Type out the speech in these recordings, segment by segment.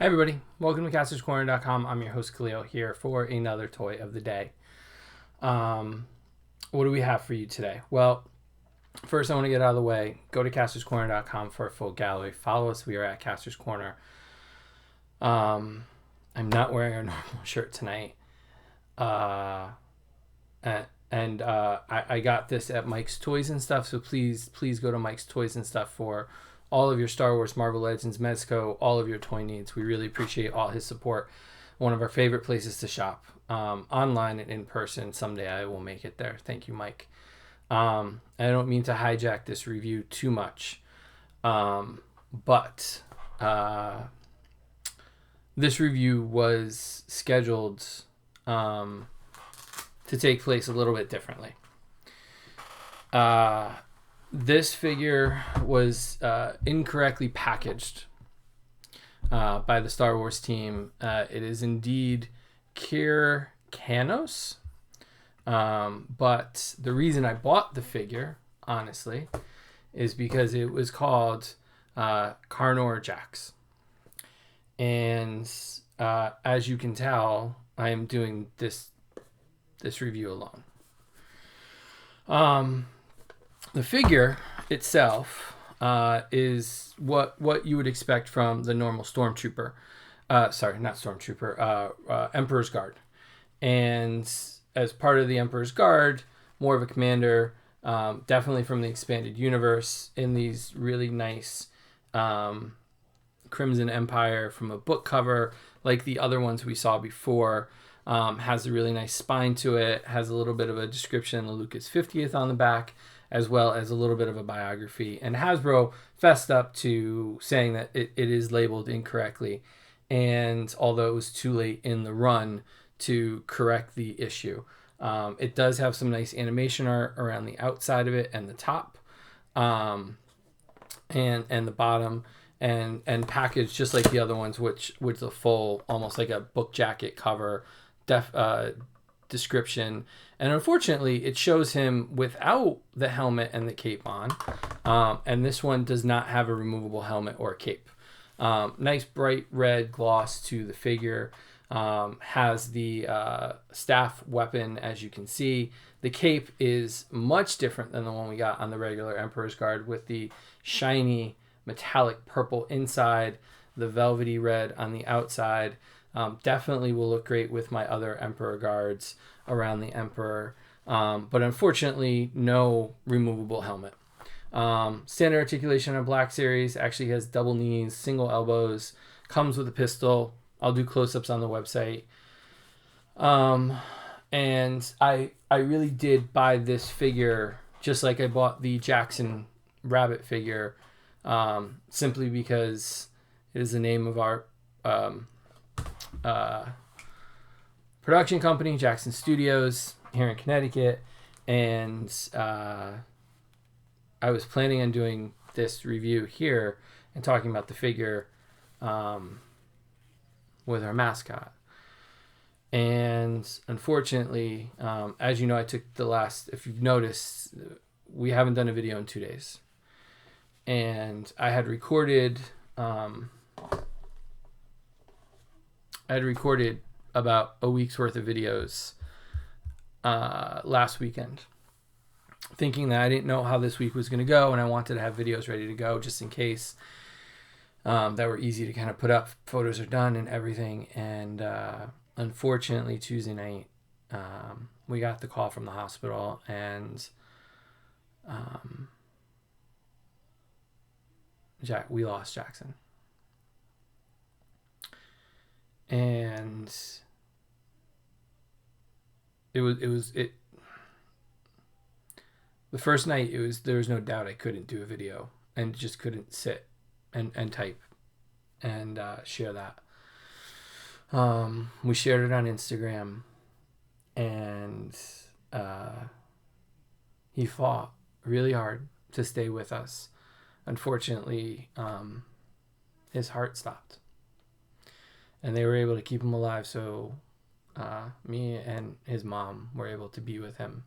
Hi everybody, welcome to CastorsCorner.com. I'm your host Khalil here for another toy of the day. What do we have for you today? Well, first I want to get out of the way. Go to CastorsCorner.com for a full gallery. Follow us. We are at Castors Corner. I'm not wearing our normal shirt tonight. I got this at Mike's Toys and Stuff, so please go to Mike's Toys and Stuff for all of your Star Wars, Marvel Legends, Mezco, all of your toy needs. We really appreciate all his support. One of our favorite places to shop, online and in person. Someday I will make it there. Thank you, Mike. I don't mean to hijack this review too much, but this review was scheduled to take place a little bit differently. This figure was incorrectly packaged by the Star Wars team. It is indeed Kanos, but the reason I bought the figure, honestly, is because it was called Carnor Jax. And as you can tell, I am doing this review alone. The figure itself is what you would expect from the normal Stormtrooper. Emperor's Guard. And as part of the Emperor's Guard, more of a commander, definitely from the expanded universe, in these really nice Crimson Empire from a book cover, like the other ones we saw before. Has a really nice spine to it, has a little bit of a description of Lucas 50th on the back, as well as a little bit of a biography. And Hasbro fessed up to saying that it is labeled incorrectly, and although it was too late in the run to correct the issue. It does have some nice animation art around the outside of it and the top, and the bottom, and packaged just like the other ones, which was a full, almost like a book jacket cover description. And unfortunately, it shows him without the helmet and the cape on. And this one does not have a removable helmet or cape. Nice bright red gloss to the figure. Has the staff weapon, as you can see. The cape is much different than the one we got on the regular Emperor's Guard, with the shiny metallic purple inside, the velvety red on the outside. Definitely will look great with my other Emperor Guards around the Emperor, but unfortunately no removable helmet. Standard articulation on Black Series, actually has double knees, single elbows, comes with a pistol. I'll do close-ups on the website. And I really did buy this figure just like I bought the Jackson Rabbit figure, simply because it is the name of our production company, Jackson Studios, here in Connecticut. And I was planning on doing this review here and talking about the figure with our mascot. And unfortunately, as you know, I took if you've noticed, we haven't done a video in 2 days. And I had recorded about a week's worth of videos last weekend, thinking that I didn't know how this week was going to go, and I wanted to have videos ready to go just in case, that were easy to kind of put up. Photos are done and everything. And unfortunately, Tuesday night, we got the call from the hospital, and we lost Jackson. And the first night, there was no doubt I couldn't do a video, and just couldn't sit and type and share that. We shared it on Instagram, and he fought really hard to stay with us. Unfortunately, his heart stopped, and they were able to keep him alive. So me and his mom were able to be with him.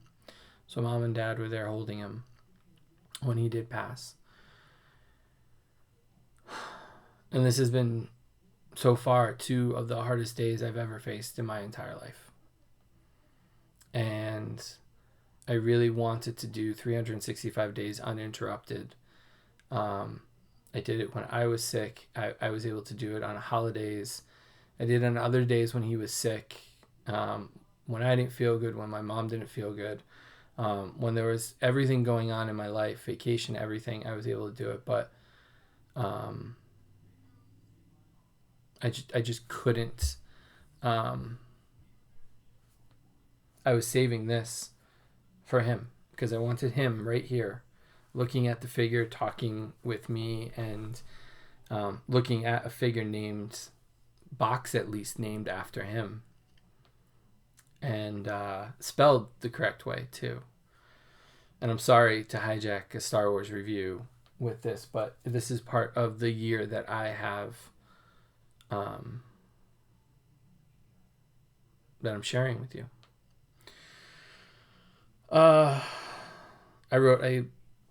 So mom and dad were there holding him when he did pass. And this has been so far, 2 of the hardest days I've ever faced in my entire life. And I really wanted to do 365 days uninterrupted. I did it when I was sick. I was able to do it on holidays. I did it on other days when he was sick, when I didn't feel good, when my mom didn't feel good, when there was everything going on in my life, vacation, everything, I was able to do it. But I just couldn't. I was saving this for him because I wanted him right here, looking at the figure, talking with me, and looking at a figure named, box at least named after him, and spelled the correct way too. And I'm sorry to hijack a Star Wars review with this, but this is part of the year that I have that I'm sharing with you. I wrote a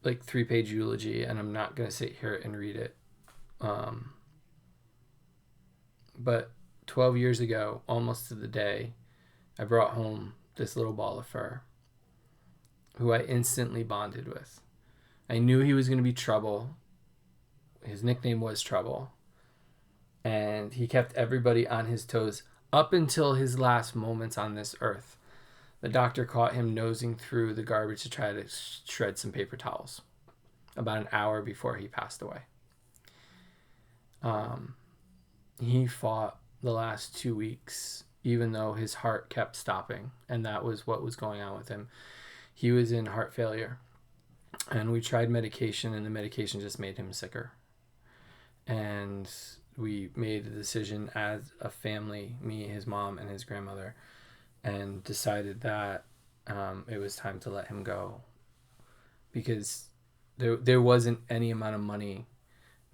3-page eulogy, and I'm not going to sit here and read it. But 12 years ago, almost to the day, I brought home this little ball of fur who I instantly bonded with. I knew he was going to be Trouble. His nickname was Trouble. And he kept everybody on his toes up until his last moments on this earth. The doctor caught him nosing through the garbage to try to shred some paper towels about an hour before he passed away. He fought the last 2 weeks, even though his heart kept stopping, and that was what was going on with him. He was in heart failure, and we tried medication, and the medication just made him sicker. And we made a decision as a family, me, his mom, and his grandmother, and decided that it was time to let him go, because there wasn't any amount of money,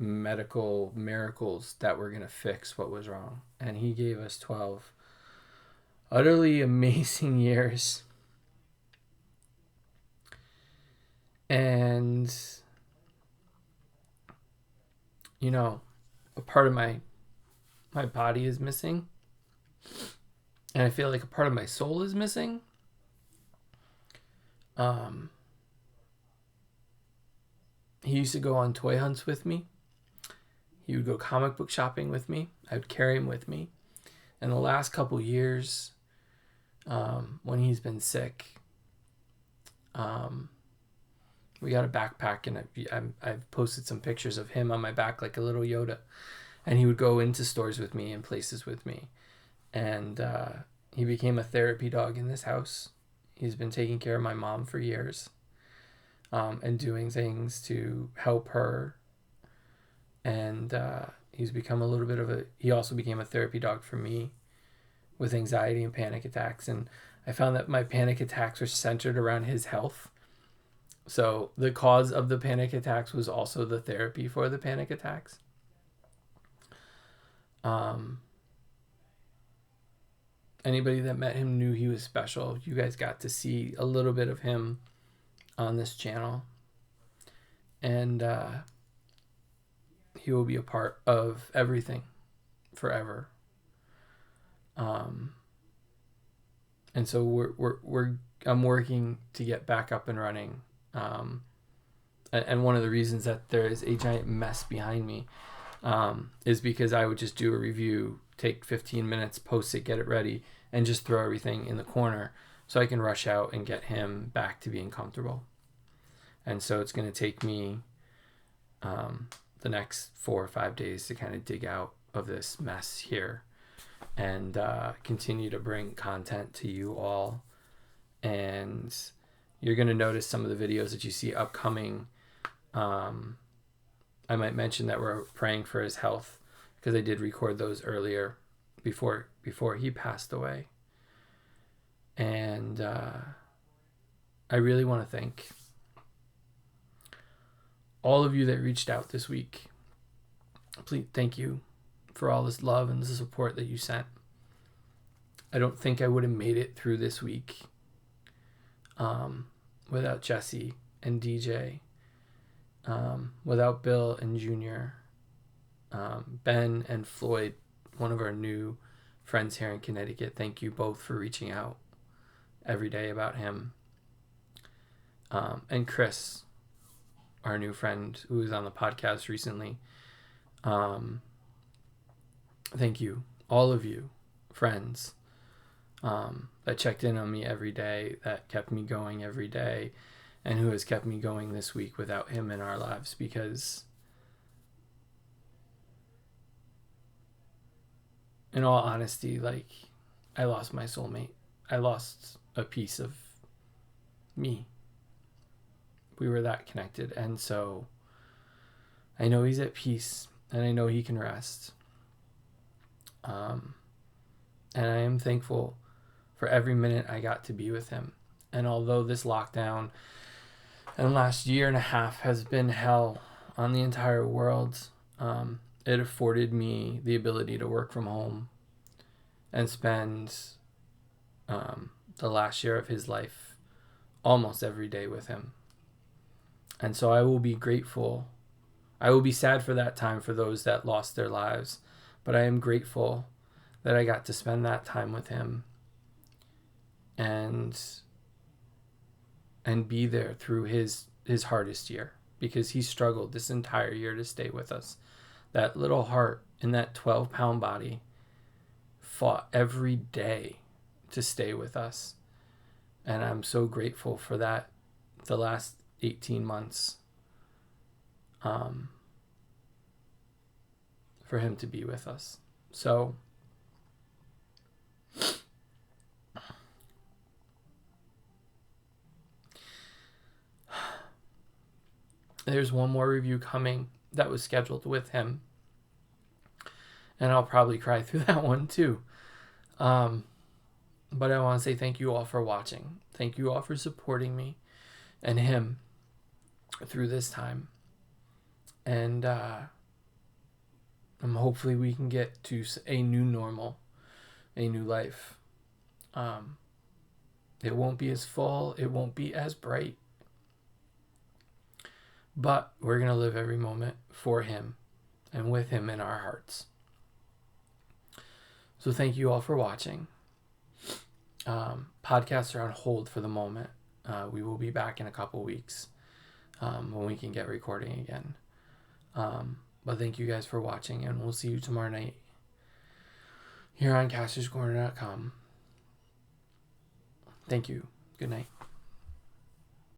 medical miracles that were going to fix what was wrong. And he gave us 12 utterly amazing years. And, you know, a part of my body is missing. And I feel like a part of my soul is missing. He used to go on toy hunts with me. He would go comic book shopping with me. I would carry him with me. And the last couple years, when he's been sick, we got a backpack, and I've posted some pictures of him on my back like a little Yoda. And he would go into stores with me and places with me. And he became a therapy dog in this house. He's been taking care of my mom for years, and doing things to help her. And he's become a little bit of he also became a therapy dog for me with anxiety and panic attacks. And I found that my panic attacks were centered around his health. So the cause of the panic attacks was also the therapy for the panic attacks. Anybody that met him knew he was special. You guys got to see a little bit of him on this channel. And he will be a part of everything forever. And so I'm working to get back up and running. And one of the reasons that there is a giant mess behind me is because I would just do a review, take 15 minutes, post it, get it ready, and just throw everything in the corner so I can rush out and get him back to being comfortable. And so it's going to take me the next 4 or 5 days to kind of dig out of this mess here and continue to bring content to you all. And you're going to notice some of the videos that you see upcoming. I might mention that we're praying for his health, because I did record those earlier before he passed away. And I really want to thank all of you that reached out this week. Please, thank you for all this love and the support that you sent. I don't think I would have made it through this week without Jesse and DJ, without Bill and Junior, Ben and Floyd one of our new friends here in Connecticut. Thank you both for reaching out every day about him. And Chris, our new friend who was on the podcast recently. Thank you, all of you, friends, that checked in on me every day, that kept me going every day, and who has kept me going this week without him in our lives, because in all honesty, like, I lost my soulmate. I lost a piece of me. We were that connected, and so I know he's at peace, and I know he can rest. And I am thankful for every minute I got to be with him. And although this lockdown and last year and a half has been hell on the entire world, it afforded me the ability to work from home and spend the last year of his life almost every day with him. And so I will be grateful. I will be sad for that time for those that lost their lives, but I am grateful that I got to spend that time with him and be there through his hardest year, because he struggled this entire year to stay with us. That little heart in that 12-pound body fought every day to stay with us. And I'm so grateful for that, the last 18 months, for him to be with us. So there's one more review coming that was scheduled with him, and I'll probably cry through that one too. But I want to say thank you all for watching. Thank you all for supporting me and him through this time. And hopefully we can get to a new normal, a new life. It won't be as full. It won't be as bright. But we're going to live every moment for him and with him in our hearts. So thank you all for watching. Podcasts are on hold for the moment. We will be back in a couple weeks when we can get recording again. But thank you guys for watching, and we'll see you tomorrow night here on Castor'sCorner.com. Thank you. Good night.